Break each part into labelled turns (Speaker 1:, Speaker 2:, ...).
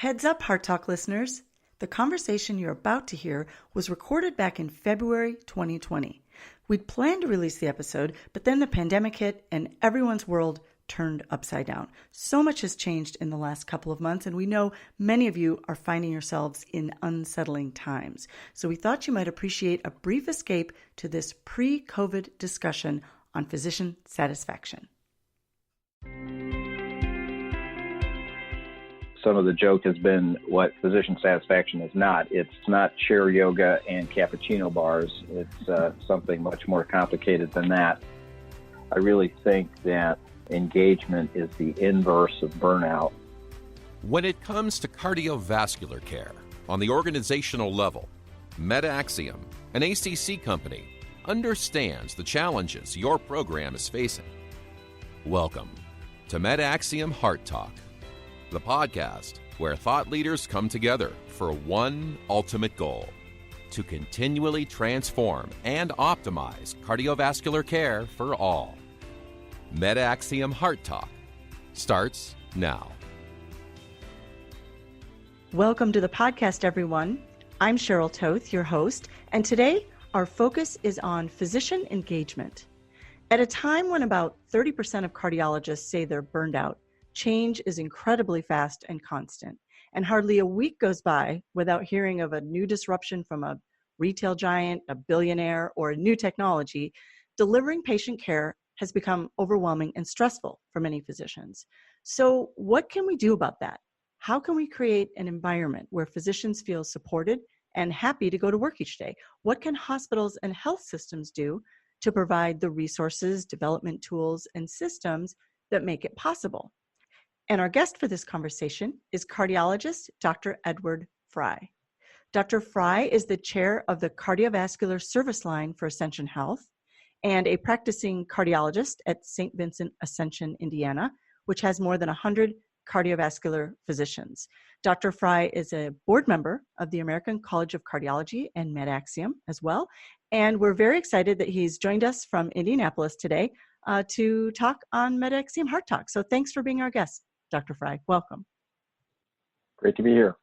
Speaker 1: Heads up, Heart Talk listeners. The conversation you're about to hear was recorded back in February 2020. We'd planned to release the episode, but then the pandemic hit and everyone's world turned upside down. So much has changed in the last couple of months, and we know many of you are finding yourselves in unsettling times. So we thought you might appreciate a brief escape to this pre-COVID discussion on physician satisfaction.
Speaker 2: Some of the joke has been what physician satisfaction is not. It's not chair yoga and cappuccino bars. It's something much more complicated than that. I really think that engagement is the inverse of burnout.
Speaker 3: When it comes to cardiovascular care on the organizational level, MedAxiom, an ACC company, understands the challenges your program is facing. Welcome to MedAxiom Heart Talk, the podcast where thought leaders come together for one ultimate goal: to continually transform and optimize cardiovascular care for all. MedAxiom Heart Talk starts now.
Speaker 1: Welcome to the podcast, everyone. I'm Cheryl Toth, your host, and today our focus is on physician engagement. At a time when about 30% of cardiologists say they're burned out, change is incredibly fast and constant, and hardly a week goes by without hearing of a new disruption from a retail giant, a billionaire, or a new technology. Delivering patient care has become overwhelming and stressful for many physicians. So what can we do about that? How can we create an environment where physicians feel supported and happy to go to work each day? What can hospitals and health systems do to provide the resources, development tools, and systems that make it possible? And our guest for this conversation is cardiologist Dr. Edward Fry. Dr. Fry is the chair of the Cardiovascular Service Line for Ascension Health and a practicing cardiologist at St. Vincent, Ascension, Indiana, which has more than 100 cardiovascular physicians. Dr. Fry is a board member of the American College of Cardiology and MedAxiom as well. And we're very excited that he's joined us from Indianapolis today to talk on MedAxiom Heart Talk. So thanks for being our guest, Dr. Fry. Welcome.
Speaker 2: Great to be here.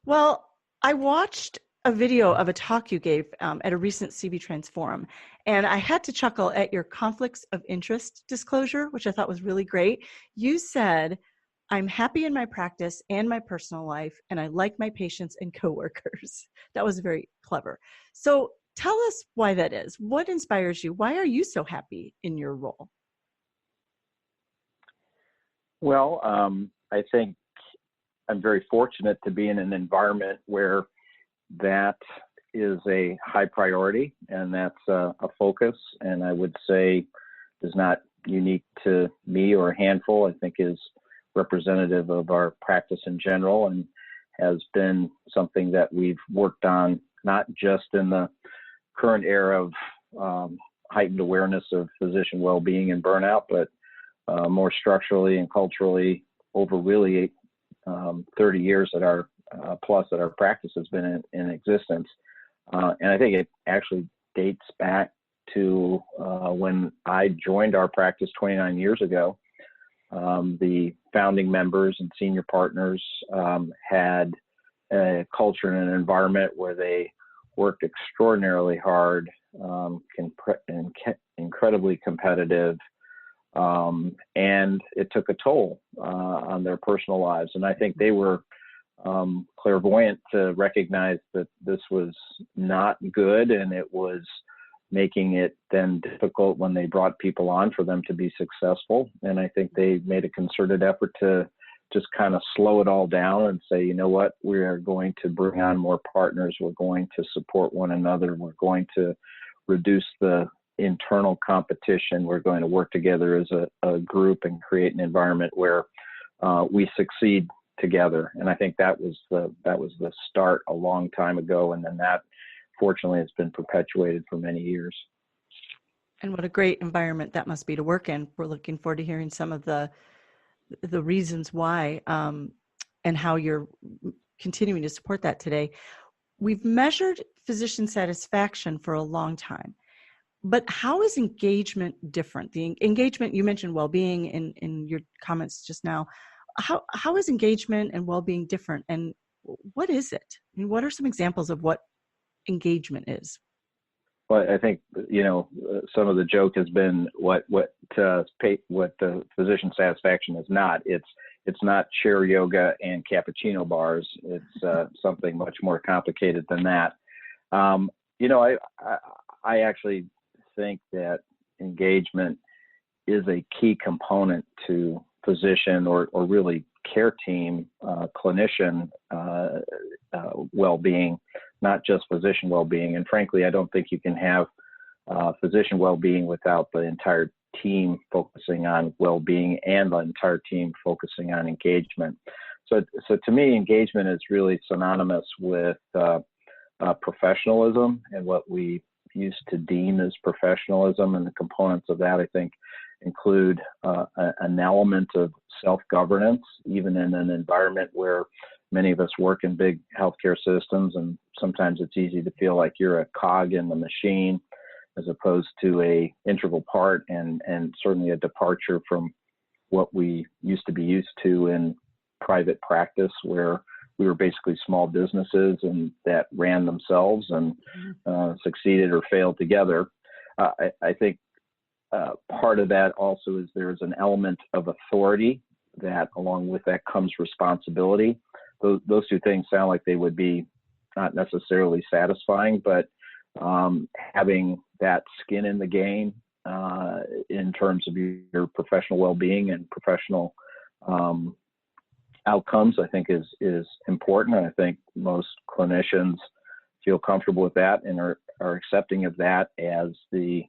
Speaker 1: Well, I watched a video of a talk you gave at a recent CV Trans forum, and I had to chuckle at your conflicts of interest disclosure, which I thought was really great. You said, "I'm happy in my practice and my personal life, and I like my patients and coworkers." That was very clever. So tell us why that is. What inspires you? Why are you so happy in your role?
Speaker 2: Well, I think I'm very fortunate to be in an environment where that is a high priority, and that's a focus, and I would say is not unique to me or a handful. I think is representative of our practice in general, and has been something that we've worked on not just in the current era of heightened awareness of physician well-being and burnout, but more structurally and culturally over really 30 years that our practice has been in existence. And I think it actually dates back to when I joined our practice 29 years ago. The founding members and senior partners had a culture and an environment where they worked extraordinarily hard, incredibly competitive, and it took a toll on their personal lives. And I think they were clairvoyant to recognize that this was not good, and it was making it then difficult when they brought people on for them to be successful. And I think they made a concerted effort to just kind of slow it all down and say, you know what, we are going to bring on more partners. We're going to support one another. We're going to reduce the internal competition. We're going to work together as a group and create an environment where we succeed together. And I think that was the start a long time ago, and then that fortunately has been perpetuated for many years.
Speaker 1: And what a great environment that must be to work in. We're looking forward to hearing some of the reasons why and how you're continuing to support that today. We've measured physician satisfaction for a long time, but how is engagement different? The engagement, you mentioned well-being in your comments just now. how is engagement and well-being different, and what is it? I mean, what are some examples of what engagement is?
Speaker 2: Well, I think, some of the joke has been what the physician satisfaction is not. It's not chair yoga and cappuccino bars. It's something much more complicated than that. I actually think that engagement is a key component to physician or really care team, clinician well-being, not just physician well-being. And frankly, I don't think you can have physician well-being without the entire team focusing on well-being and the entire team focusing on engagement. So to me, engagement is really synonymous with professionalism and what we used to deem as professionalism, and the components of that, I think, include an element of self-governance, even in an environment where many of us work in big healthcare systems, and sometimes it's easy to feel like you're a cog in the machine as opposed to a integral part, and certainly a departure from what we used to be used to in private practice, where we were basically small businesses and that ran themselves and succeeded or failed together. I think part of that also is there's an element of authority that, along with that, comes responsibility. Those two things sound like they would be not necessarily satisfying, but having that skin in the game in terms of your professional well-being and professional outcomes, I think is important. And I think most clinicians feel comfortable with that and are accepting of that as the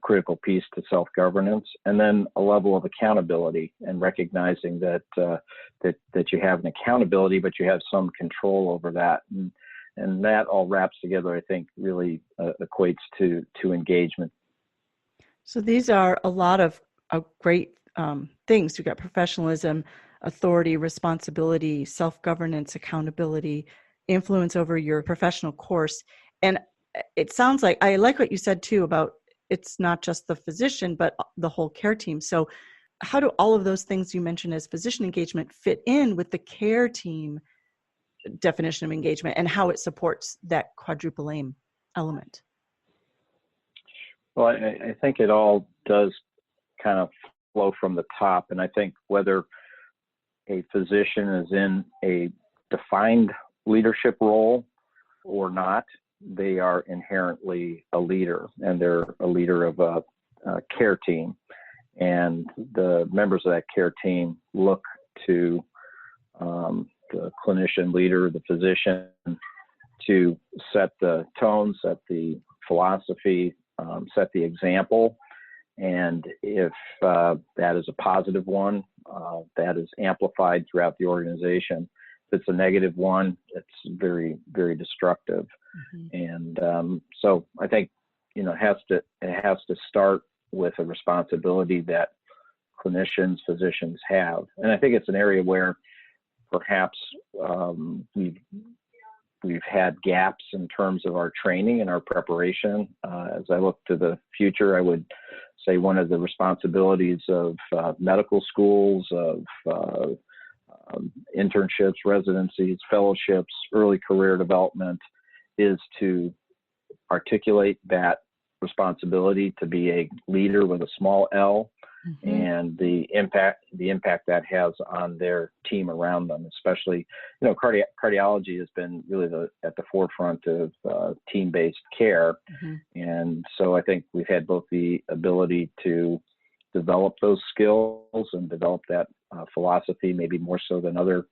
Speaker 2: critical piece to self-governance. And then a level of accountability and recognizing that you have an accountability, but you have some control over that. And that all wraps together, I think, really equates to engagement.
Speaker 1: So these are a lot of great things. You've got professionalism, authority, responsibility, self-governance, accountability, influence over your professional course. And it sounds like, I like what you said too about it's not just the physician, but the whole care team. So how do all of those things you mentioned as physician engagement fit in with the care team definition of engagement and how it supports that quadruple-aim element?
Speaker 2: Well, I think it all does kind of flow from the top. And I think whether a physician is in a defined leadership role or not, they are inherently a leader, and they're a leader of a care team. And the members of that care team look to the clinician leader, the physician, to set the tone, set the philosophy, set the example. And if that is a positive one, that is amplified throughout the organization. If it's a negative one, it's very, very destructive. Mm-hmm. And so I think, it has to start with a responsibility that clinicians, physicians have. And I think it's an area where perhaps we've had gaps in terms of our training and our preparation. As I look to the future, I would say one of the responsibilities of medical schools, of internships, residencies, fellowships, early career development, is to articulate that responsibility to be a leader with a small L, mm-hmm. and the impact that has on their team around them. Especially, cardiology has been really at the forefront of team-based care, mm-hmm. and so I think we've had both the ability to develop those skills and develop that philosophy, maybe more so than other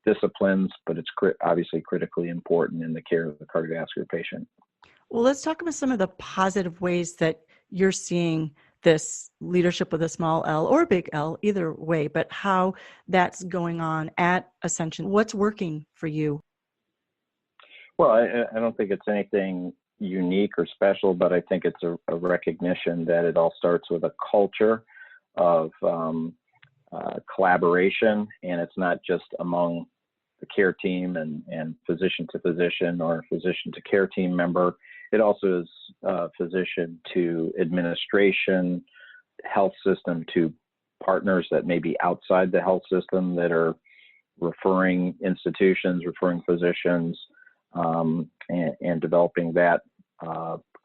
Speaker 2: disciplines, but it's obviously critically important in the care of the cardiovascular patient.
Speaker 1: Well, let's talk about some of the positive ways that you're seeing this leadership with a small L or a big L, either way, but how that's going on at Ascension. What's working for you?
Speaker 2: Well, I don't think it's anything unique or special, but I think it's a recognition that it all starts with a culture of collaboration, and it's not just among the care team and physician to physician or physician to care team member. It also is physician to administration, health system to partners that may be outside the health system that are referring institutions, referring physicians, and developing that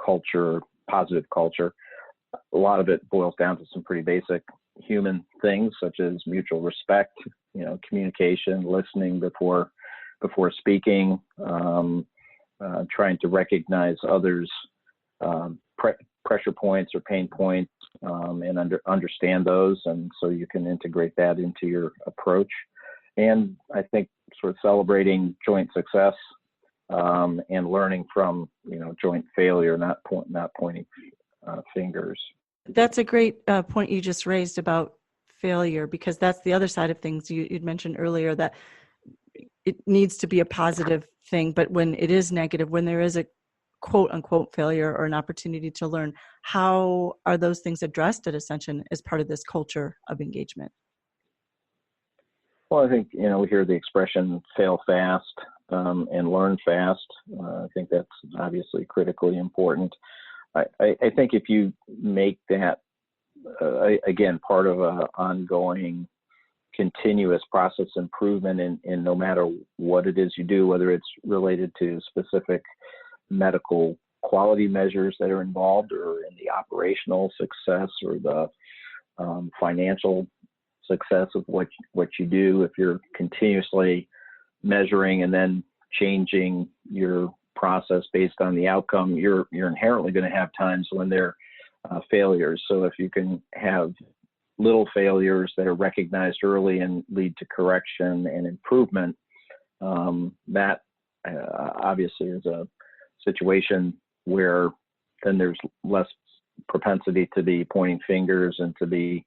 Speaker 2: culture, positive culture. A lot of it boils down to some pretty basic human things, such as mutual respect, communication, listening before speaking, trying to recognize others' pressure points or pain points, and understand those, and so you can integrate that into your approach. And I think sort of celebrating joint success, and learning from joint failure, not pointing fingers.
Speaker 1: That's a great point you just raised about failure, because that's the other side of things. You'd mentioned earlier that it needs to be a positive thing, but when it is negative, when there is a quote unquote failure or an opportunity to learn, how are those things addressed at Ascension as part of this culture of engagement?
Speaker 2: Well, I think, we hear the expression fail fast and learn fast. I think that's obviously critically important. I think if you make that, again, part of an ongoing continuous process improvement in no matter what it is you do, whether it's related to specific medical quality measures that are involved, or in the operational success or the financial success of what you do, if you're continuously measuring and then changing your process based on the outcome, you're inherently going to have times when there are failures. So if you can have little failures that are recognized early and lead to correction and improvement, that obviously is a situation where then there's less propensity to be pointing fingers and to be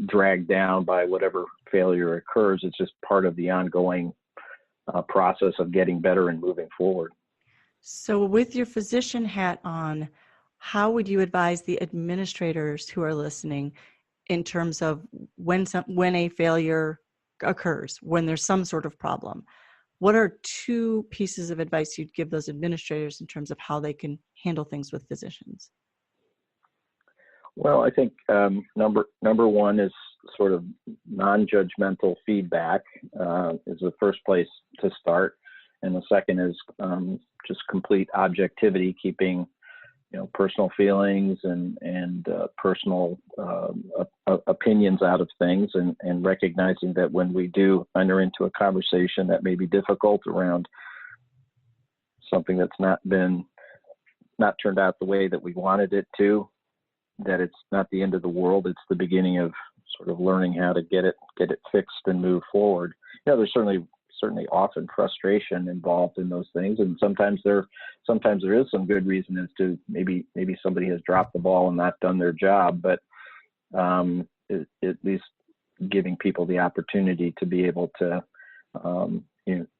Speaker 2: dragged down by whatever failure occurs. It's just part of the ongoing process of getting better and moving forward.
Speaker 1: So with your physician hat on, how would you advise the administrators who are listening in terms of when a failure occurs, when there's some sort of problem? What are two pieces of advice you'd give those administrators in terms of how they can handle things with physicians?
Speaker 2: Well, I think number one is sort of non-judgmental feedback is the first place to start, and the second is just complete objectivity, keeping personal feelings and personal opinions out of things, and recognizing that when we do enter into a conversation that may be difficult around something that's not turned out the way that we wanted it to, that it's not the end of the world. It's the beginning of sort of learning how to get it fixed and move forward. There's certainly often frustration involved in those things, and sometimes there is some good reason as to maybe somebody has dropped the ball and not done their job, but at least giving people the opportunity to be able to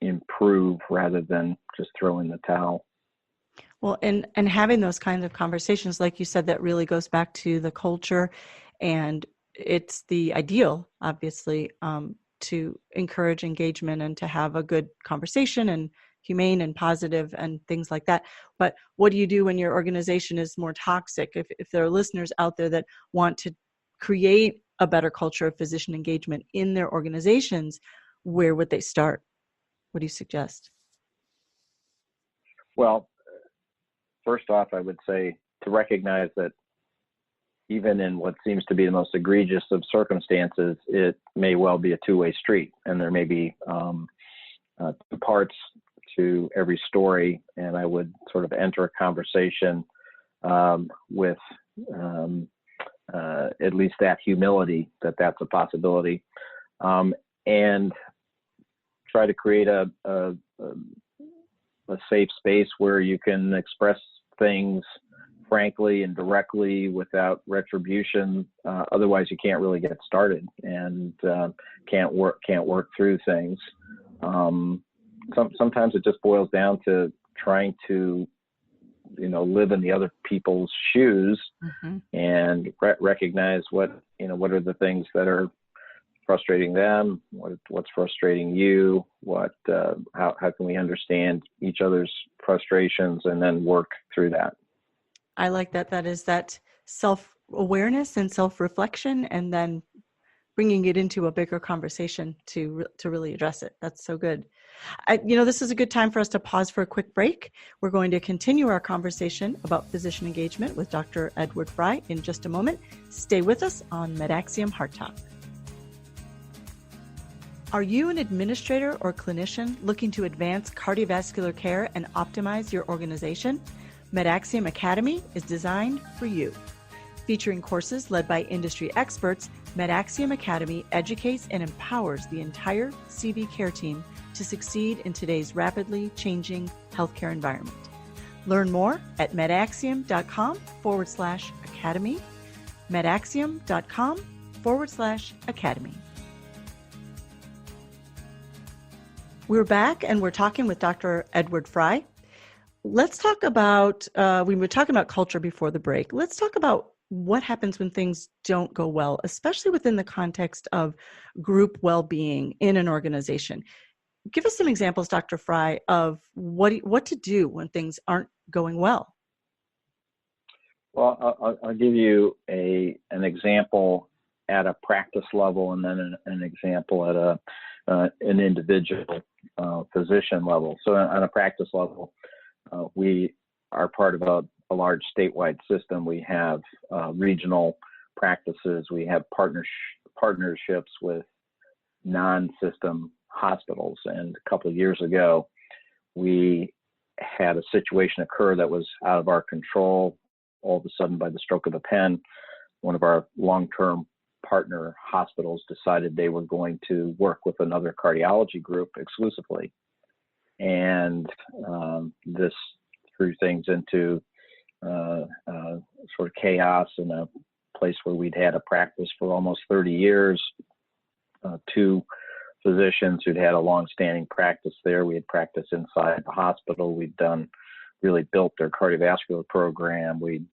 Speaker 2: improve rather than just throw in the towel.
Speaker 1: Well, and having those kinds of conversations, like you said, that really goes back to the culture, and it's the ideal, obviously, to encourage engagement and to have a good conversation and humane and positive and things like that. But what do you do when your organization is more toxic? If there are listeners out there that want to create a better culture of physician engagement in their organizations, where would they start? What do you suggest?
Speaker 2: Well, first off, I would say to recognize that even in what seems to be the most egregious of circumstances, it may well be a two-way street, and there may be two parts to every story. And I would sort of enter a conversation with at least that humility that that's a possibility, and try to create a safe space where you can express things frankly and directly without retribution. Otherwise, you can't really get started and can't work through things. Sometimes it just boils down to trying to, live in the other people's shoes, mm-hmm. and recognize what are the things that are frustrating them, what's frustrating you, how can we understand each other's frustrations, and then work through that.
Speaker 1: I like that. That is that self awareness and self-reflection, and then bringing it into a bigger conversation to really address it. That's so good. This is a good time for us to pause for a quick break. We're going to continue our conversation about physician engagement with Dr. Edward Fry in just a moment. Stay with us on MedAxiom Heart Talk. Are you an administrator or clinician looking to advance cardiovascular care and optimize your organization? MedAxiom Academy is designed for you. Featuring courses led by industry experts, MedAxiom Academy educates and empowers the entire CV care team to succeed in today's rapidly changing healthcare environment. Learn more at medaxiom.com/academy, medaxiom.com/academy. We're back and we're talking with Dr. Edward Fry. Let's talk about, we were talking about culture before the break. Let's talk about what happens when things don't go well, especially within the context of group well-being in an organization. Give us some examples, Dr. Fry, of what to do when things aren't going well.
Speaker 2: Well, I'll give you an example at a practice level, and then an example at an individual physician level. So on a practice level, we are part of a large statewide system. We have regional practices. We have partnerships with non-system hospitals. And a couple of years ago, we had a situation occur that was out of our control. All of a sudden, by the stroke of a pen, one of our long-term partner hospitals decided they were going to work with another cardiology group exclusively. And this threw things into sort of chaos in a place where we'd had a practice for almost 30 years. Two physicians who'd had a long-standing practice there. We had practiced inside the hospital. We'd really built their cardiovascular program. We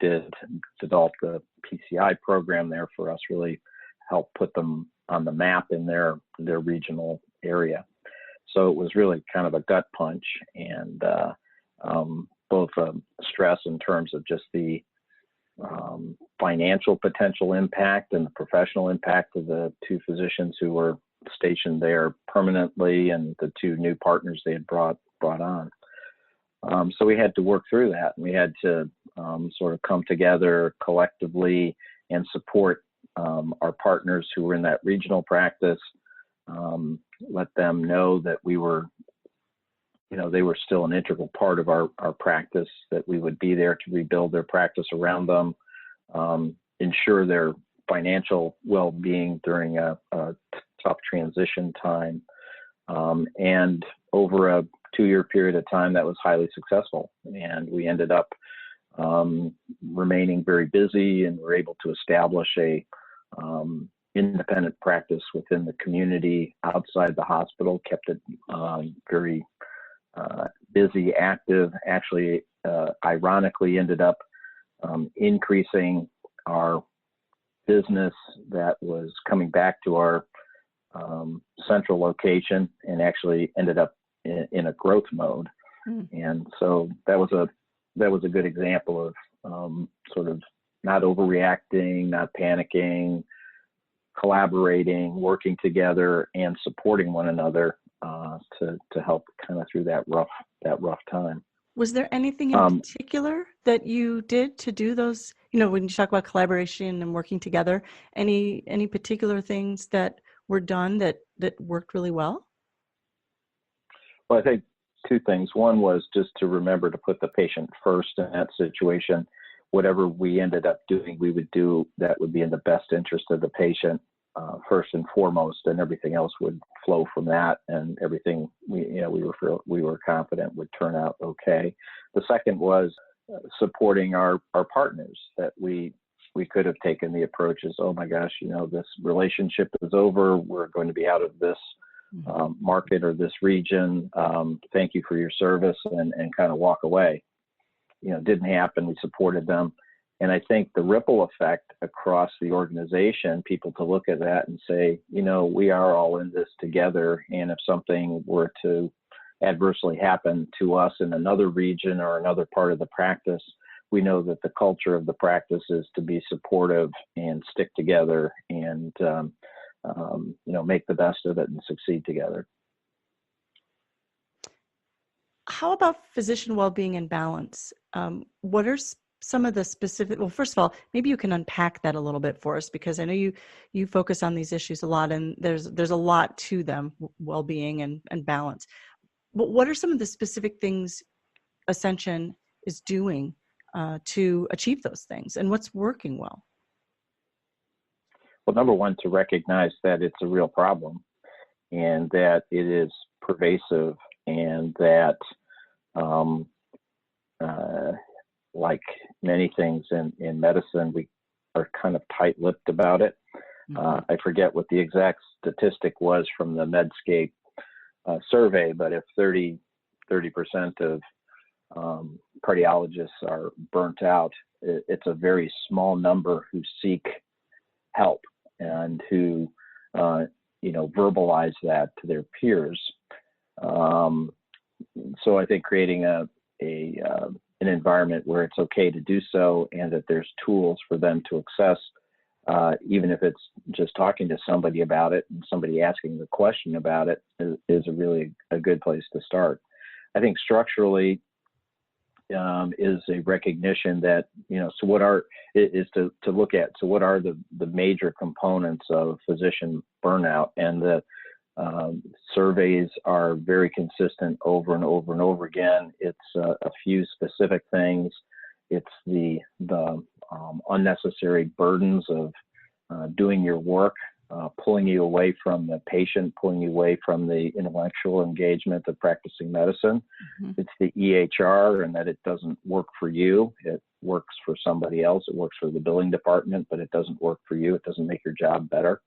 Speaker 2: developed the PCI program there for us, really helped put them on the map in their regional area. So it was really kind of a gut punch, and both stress in terms of just the financial potential impact and the professional impact of the two physicians who were stationed there permanently, and the two new partners they had brought on. So we had to work through that. We had to sort of come together collectively and support our partners who were in that regional practice, let them know that we were, they were still an integral part of our practice, that we would be there to rebuild their practice around them, ensure their financial well-being during a tough transition time. And over a 2-year period of time, that was highly successful. And we ended up remaining very busy, and were able to establish a independent practice within the community outside the hospital, kept it very busy, active, actually ironically ended up increasing our business that was coming back to our central location, and actually ended up in a growth mode. And so that was a good example of sort of not overreacting, not panicking, collaborating, working together, and supporting one another to help kind of through that rough time.
Speaker 1: Was there anything in particular that you did to do those? When you talk about collaboration and working together, any particular things that were done that worked really well?
Speaker 2: Well, I think two things. One was just to remember to put the patient first in that situation. Whatever we ended up doing, we would do that would be in the best interest of the patient first and foremost, and everything else would flow from that. And everything we were confident would turn out okay. The second was supporting our partners, that we could have taken the approach as, oh my gosh, this relationship is over. We're going to be out of this market or this region. Thank you for your service, and kind of walk away. Didn't happen. We supported them. And I think the ripple effect across the organization, people to look at that and say, we are all in this together. And if something were to adversely happen to us in another region or another part of the practice, we know that the culture of the practice is to be supportive and stick together and, make the best of it and succeed together.
Speaker 1: How about physician well-being and balance? What are some of the specific, well, first of all, maybe you can unpack that a little bit for us, because I know you focus on these issues a lot, and there's a lot to them, well-being and balance. But what are some of the specific things Ascension is doing to achieve those things, and what's working well?
Speaker 2: Well, number one, to recognize that it's a real problem and that it is pervasive, and that like many things in medicine, we are kind of tight-lipped about it. I forget what the exact statistic was from the Medscape survey, but if 30% of cardiologists are burnt out, it's a very small number who seek help and who verbalize that to their peers. So I think creating an environment where it's okay to do so, and that there's tools for them to access, even if it's just talking to somebody about it and somebody asking the question about it, is a really a good place to start. I think structurally is a recognition that, so what are the major components of physician burnout, and the surveys are very consistent over and over and over again. It's a few specific things. It's the unnecessary burdens of doing your work, pulling you away from the patient, pulling you away from the intellectual engagement of practicing medicine. Mm-hmm. It's the EHR, and that it doesn't work for you. It works for somebody else. It works for the billing department, but it doesn't work for you. It doesn't make your job better.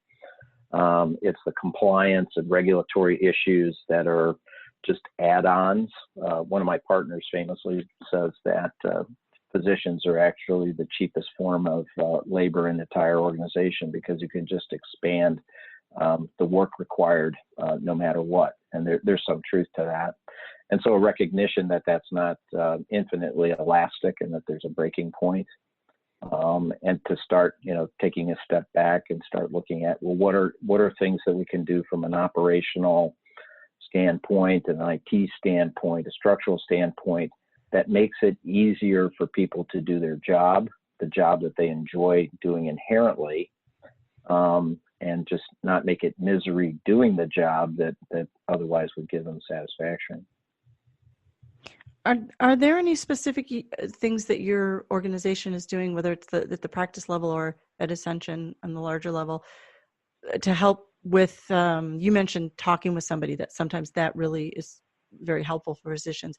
Speaker 2: It's the compliance and regulatory issues that are just add-ons. One of my partners famously says that physicians are actually the cheapest form of labor in the entire organization, because you can just expand the work required no matter what. And there's some truth to that. And so a recognition that that's not infinitely elastic, and that there's a breaking point. And to start, taking a step back and start looking at, well, what are things that we can do from an operational standpoint, an IT standpoint, a structural standpoint, that makes it easier for people to do their job, the job that they enjoy doing inherently, and just not make it misery doing the job that otherwise would give them satisfaction.
Speaker 1: Are there any specific things that your organization is doing, whether it's at the practice level or at Ascension on the larger level, to help with, you mentioned talking with somebody, that sometimes that really is very helpful for physicians.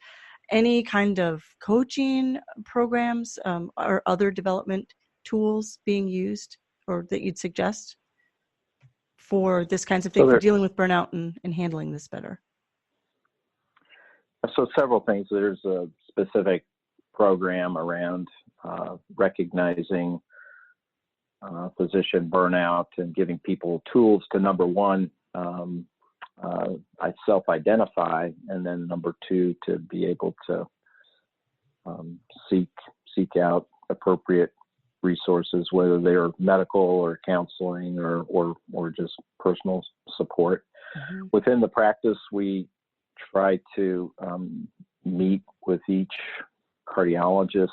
Speaker 1: Any kind of coaching programs or other development tools being used, or that you'd suggest for this kinds of things, for dealing with burnout and handling this better?
Speaker 2: So several things. There's a specific program around recognizing physician burnout and giving people tools to, number one, I self-identify, and then number two, to be able to seek out appropriate resources, whether they're medical or counseling or just personal support. Mm-hmm. Within the practice, we try to meet with each cardiologist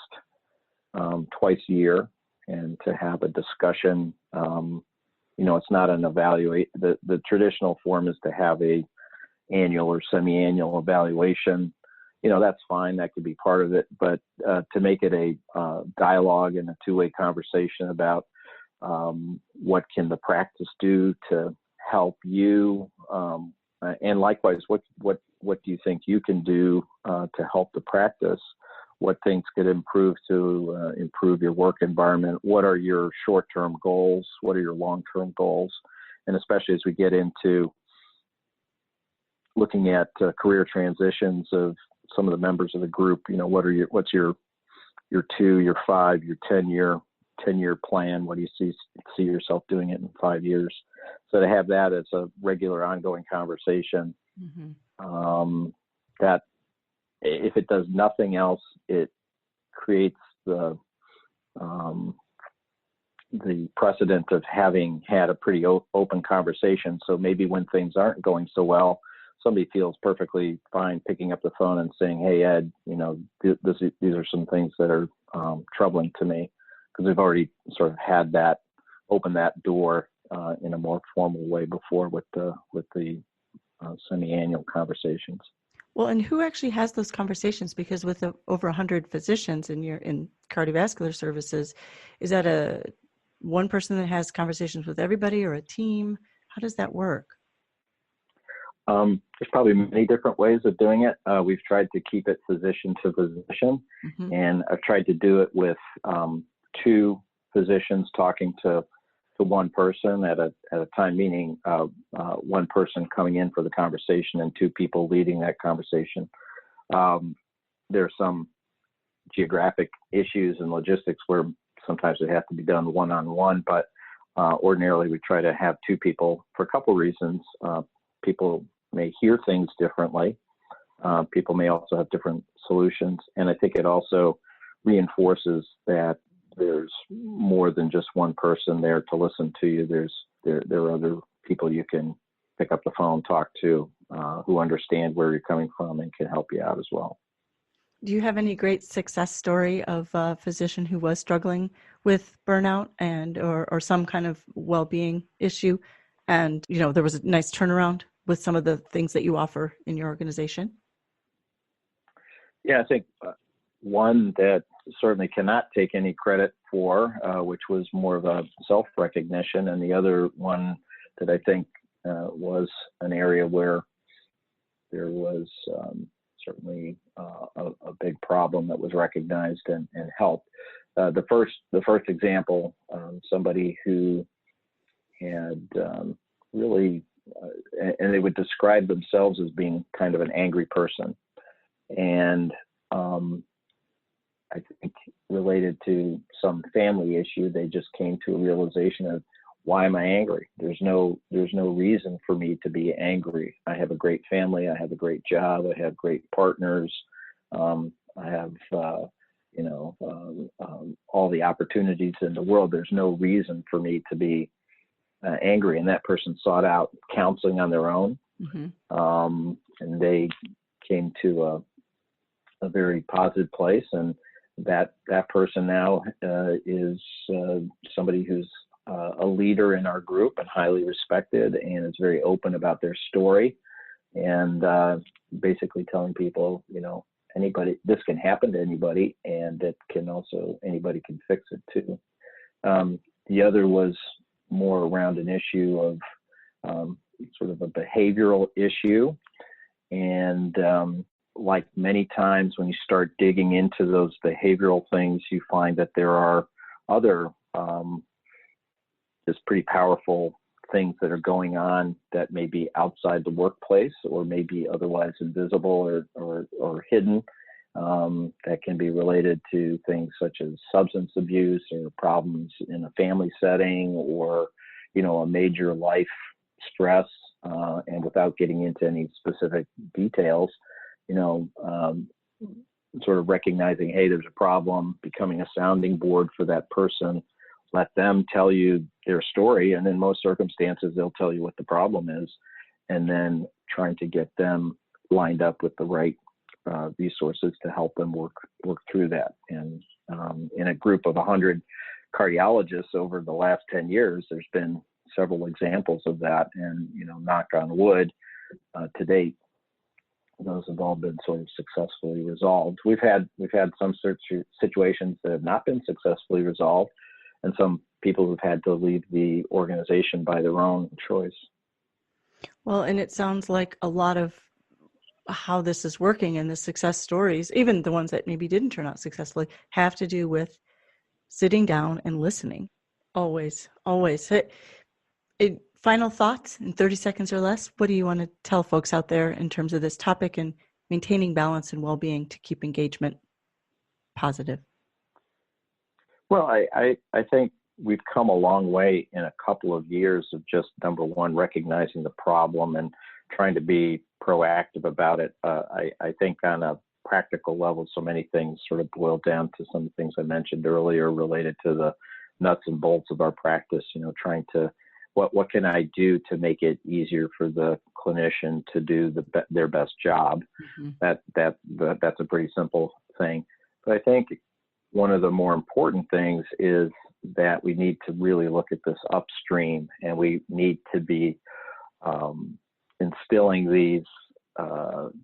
Speaker 2: twice a year, and to have a discussion. It's not an evaluate. The traditional form is to have a annual or semi-annual evaluation. That's fine. That could be part of it. But to make it a dialogue and a two-way conversation about what can the practice do to help you, and likewise, what do you think you can do to help the practice? What things could improve to improve your work environment? What are your short-term goals? What are your long-term goals? And especially as we get into looking at career transitions of some of the members of the group, what's your 2, your 5, your 10-year plan? What do you see yourself doing it in 5 years? So to have that as a regular ongoing conversation, mm-hmm. That if it does nothing else, it creates the precedent of having had a pretty open conversation. So maybe when things aren't going so well, somebody feels perfectly fine picking up the phone and saying, "Hey, Ed, these are some things that are troubling to me," because we've already sort of had that, open that door in a more formal way before with the semi-annual conversations.
Speaker 1: Well, and who actually has those conversations? Because with over 100 physicians in cardiovascular services, is that one person that has conversations with everybody, or a team? How does that work?
Speaker 2: There's probably many different ways of doing it. We've tried to keep it physician to physician, and I've tried to do it with two physicians talking to one person at a time, meaning one person coming in for the conversation and two people leading that conversation. There are some geographic issues and logistics where sometimes it has to be done one-on-one, but ordinarily we try to have two people for a couple reasons. People may hear things differently. People may also have different solutions. And I think it also reinforces that there's more than just one person there to listen to you. There are other people you can pick up the phone, talk to, who understand where you're coming from and can help you out as well.
Speaker 1: Do you have any great success story of a physician who was struggling with burnout or some kind of well-being issue, and there was a nice turnaround with some of the things that you offer in your organization?
Speaker 2: Yeah, I think one that certainly cannot take any credit for, which was more of a self-recognition, and the other one that I think was an area where there was certainly a big problem that was recognized and helped. The first example, somebody who had really, and they would describe themselves as being kind of an angry person, and I think related to some family issue, they just came to a realization of, why am I angry? There's no reason for me to be angry. I have a great family. I have a great job. I have great partners. I have, all the opportunities in the world. There's no reason for me to be angry. And that person sought out counseling on their own. And they came to a very positive place. And that person now is somebody who's a leader in our group and highly respected, and is very open about their story, and basically telling people, anybody, this can happen to anybody, and it can also, anybody can fix it too. The other was more around an issue of sort of a behavioral issue, and like many times when you start digging into those behavioral things, you find that there are other just pretty powerful things that are going on that may be outside the workplace, or may be otherwise invisible or hidden, that can be related to things such as substance abuse, or problems in a family setting, or a major life stress, and without getting into any specific details, sort of recognizing, hey, there's a problem, becoming a sounding board for that person. Let them tell you their story, and in most circumstances, they'll tell you what the problem is, and then trying to get them lined up with the right resources to help them work through that. And in a group of 100 cardiologists over the last 10 years, there's been several examples of that, and knock on wood, to date, those have all been sort of successfully resolved. We've had some situations that have not been successfully resolved, and some people who've had to leave the organization by their own choice.
Speaker 1: Well, and it sounds like a lot of how this is working and the success stories, even the ones that maybe didn't turn out successfully, have to do with sitting down and listening. Always. Final thoughts in 30 seconds or less. What do you want to tell folks out there in terms of this topic and maintaining balance and well-being to keep engagement positive?
Speaker 2: Well, I think we've come a long way in a couple of years of just, number one, recognizing the problem and trying to be proactive about it. I think on a practical level. So many things sort of boil down to some of the things I mentioned earlier related to the nuts and bolts of our practice, trying to, what can I do to make it easier for the clinician to do their best job? Mm-hmm. That's a pretty simple thing. But I think one of the more important things is that we need to really look at this upstream, and we need to be instilling these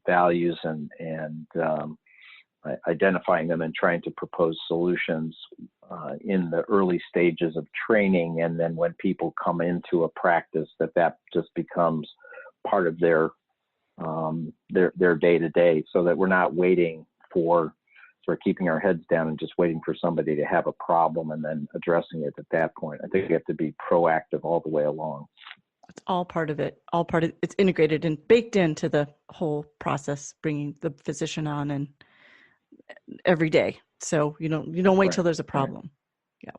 Speaker 2: values and identifying them and trying to propose solutions in the early stages of training. And then when people come into a practice, that just becomes part of their day-to-day, so that we're not waiting for, sort of keeping our heads down and just waiting for somebody to have a problem and then addressing it at that point. I think you have to be proactive all the way along.
Speaker 1: It's all part of it. It's integrated and baked into the whole process, bringing the physician on and every day. So you don't wait till there's a problem. Yeah.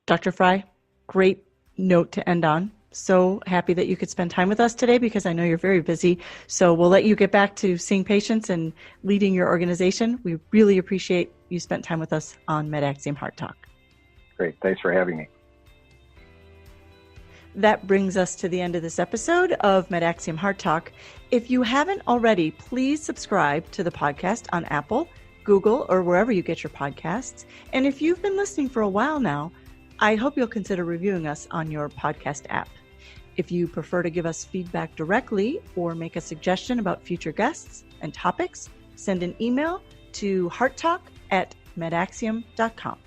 Speaker 1: Dr. Fry, great note to end on. So happy that you could spend time with us today, because I know you're very busy. So we'll let you get back to seeing patients and leading your organization. We really appreciate you spent time with us on MedAxiom Heart Talk.
Speaker 2: Great. Thanks for having me.
Speaker 1: That brings us to the end of this episode of MedAxiom Heart Talk. If you haven't already, please subscribe to the podcast on Apple, Google, or wherever you get your podcasts. And if you've been listening for a while now, I hope you'll consider reviewing us on your podcast app. If you prefer to give us feedback directly or make a suggestion about future guests and topics, send an email to hearttalk@medaxiom.com.